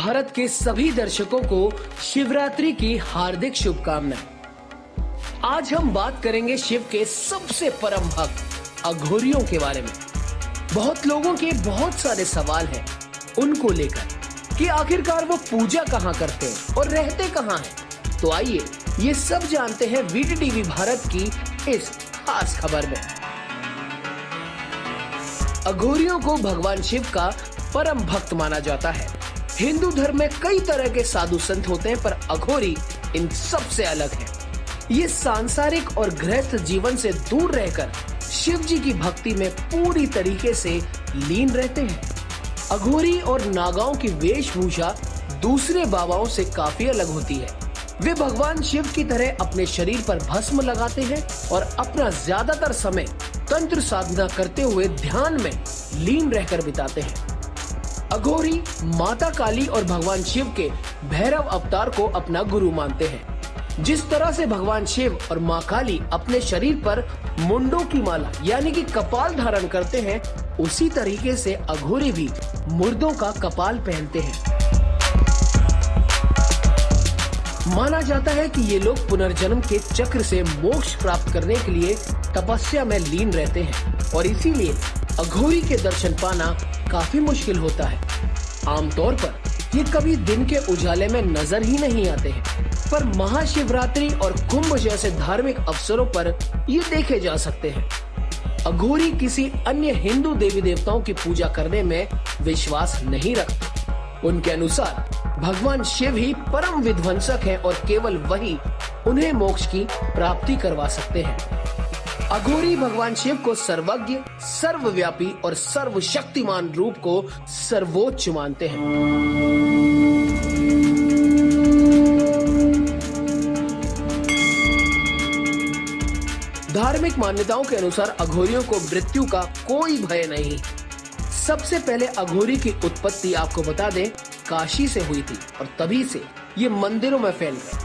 भारत के सभी दर्शकों को शिवरात्रि की हार्दिक शुभकामनाएं। आज हम बात करेंगे शिव के सबसे परम भक्त अघोरियों के बारे में। बहुत लोगों के बहुत सारे सवाल हैं उनको लेकर कि आखिरकार वो पूजा कहाँ करते हैं और रहते कहाँ हैं। तो आइए ये सब जानते हैं वीटीटीवी भारत की इस खास खबर में। अघोरियों को भगवान शिव का परम भक्त माना जाता है। हिंदू धर्म में कई तरह के साधु संत होते हैं, पर अघोरी इन सबसे अलग है। ये सांसारिक और गृहस्थ जीवन से दूर रहकर शिव जी की भक्ति में पूरी तरीके से लीन रहते हैं। अघोरी और नागाओं की वेशभूषा दूसरे बाबाओं से काफी अलग होती है। वे भगवान शिव की तरह अपने शरीर पर भस्म लगाते हैं और अपना ज्यादातर समय तंत्र साधना करते हुए ध्यान में लीन रहकर बिताते हैं। अघोरी माता काली और भगवान शिव के भैरव अवतार को अपना गुरु मानते हैं। जिस तरह से भगवान शिव और माँ काली अपने शरीर पर मुंडों की माला यानी कि कपाल धारण करते हैं, उसी तरीके से अघोरी भी मुर्दों का कपाल पहनते हैं। माना जाता है कि ये लोग पुनर्जन्म के चक्र से मोक्ष प्राप्त करने के लिए तपस्या में लीन रहते हैं और इसीलिए अघोरी के दर्शन पाना काफी मुश्किल होता है। आमतौर पर ये कभी दिन के उजाले में नजर ही नहीं आते हैं, पर महाशिवरात्रि और कुंभ जैसे धार्मिक अवसरों पर ये देखे जा सकते हैं। अघोरी किसी अन्य हिंदू देवी देवताओं की पूजा करने में विश्वास नहीं रखते। उनके अनुसार भगवान शिव ही परम विध्वंसक हैं और केवल वही उन्हें मोक्ष की प्राप्ति करवा सकते हैं। अघोरी भगवान शिव को सर्वज्ञ, सर्वव्यापी और सर्वशक्तिमान रूप को सर्वोच्च मानते हैं। धार्मिक मान्यताओं के अनुसार अघोरियों को मृत्यु का कोई भय नहीं। सबसे पहले अघोरी की उत्पत्ति आपको बता दें काशी से हुई थी और तभी से ये मंदिरों में फैल गए।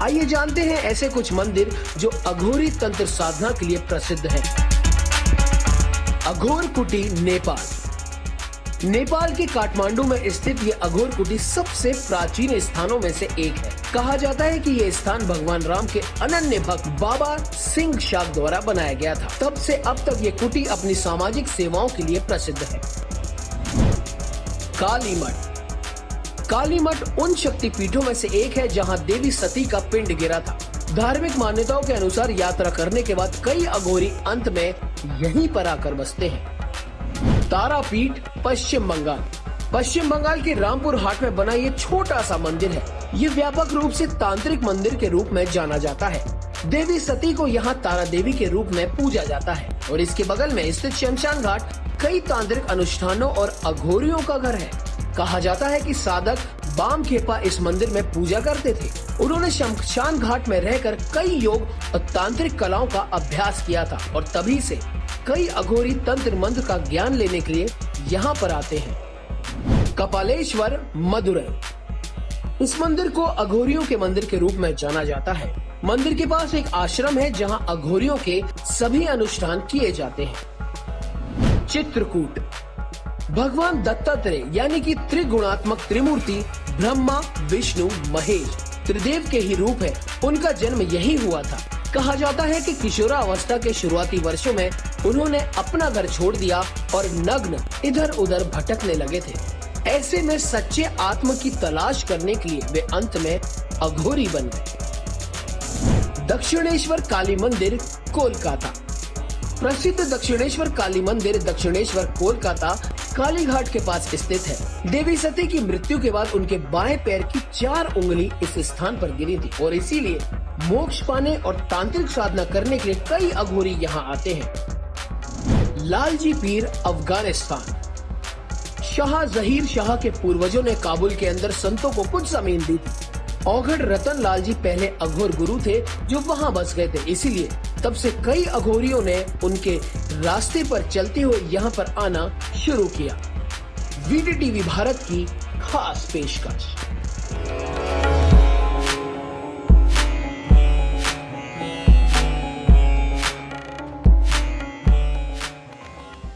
आइए जानते हैं ऐसे कुछ मंदिर जो अघोरी तंत्र साधना के लिए प्रसिद्ध हैं। अघोर कुटी नेपाल। नेपाल के काठमांडू में स्थित ये अघोर कुटी सबसे प्राचीन स्थानों में से एक है। कहा जाता है कि ये स्थान भगवान राम के अनन्य भक्त बाबा सिंह शाक द्वारा बनाया गया था। तब से अब तक ये कुटी अपनी सामाजिक सेवाओं के लिए प्रसिद्ध है। काली मठ। काली मठ उन शक्ति पीठों में से एक है जहां देवी सती का पिंड गिरा था। धार्मिक मान्यताओं के अनुसार यात्रा करने के बाद कई अघोरी अंत में यहीं पर आकर बसते हैं। तारापीठ, पश्चिम बंगाल। पश्चिम बंगाल के रामपुर हाट में बना ये छोटा सा मंदिर है। ये व्यापक रूप से तांत्रिक मंदिर के रूप में जाना जाता है। देवी सती को यहाँ तारा देवी के रूप में पूजा जाता है और इसके बगल में स्थित शमशान घाट कई तांत्रिक अनुष्ठानों और अघोरियों का घर है। कहा जाता है कि साधक बाम खेपा इस मंदिर में पूजा करते थे। उन्होंने शमशान घाट में रहकर कई योग और तांत्रिक कलाओं का अभ्यास किया था और तभी से कई अघोरी तंत्र मंत्र का ज्ञान लेने के लिए यहाँ पर आते हैं। कपालेश्वर, मदुरई। इस मंदिर को अघोरियों के मंदिर के रूप में जाना जाता है। मंदिर के पास एक आश्रम है जहाँ अघोरियों के सभी अनुष्ठान किए जाते हैं। चित्रकूट। भगवान दत्तात्रेय यानी कि त्रिगुणात्मक त्रिमूर्ति ब्रह्मा, विष्णु, महेश त्रिदेव के ही रूप है। उनका जन्म यही हुआ था। कहा जाता है कि किशोरावस्था के शुरुआती वर्षों में उन्होंने अपना घर छोड़ दिया और नग्न इधर उधर भटकने लगे थे। ऐसे में सच्चे आत्म की तलाश करने के लिए वे अंत में अघोरी बन गए। दक्षिणेश्वर काली मंदिर, कोलकाता। प्रसिद्ध दक्षिणेश्वर काली मंदिर दक्षिणेश्वर, कोलकाता काली घाट के पास स्थित है। देवी सती की मृत्यु के बाद उनके बाएं पैर की 4 उंगली इस स्थान पर गिरी थी और इसीलिए मोक्ष पाने और तांत्रिक साधना करने के लिए कई अघोरी यहाँ आते हैं। लालजी पीर, अफगानिस्तान। शाह जहीर शाह के पूर्वजों ने काबुल के अंदर संतों को कुछ जमीन दी थी। औघड़ रतन लाल जी पहले अघोर गुरु थे जो वहाँ बस गए थे, इसीलिए तब से कई अघोरियों ने उनके रास्ते पर चलते हुए यहाँ पर आना शुरू किया। वीटीटीवी भारत की खास पेशकश।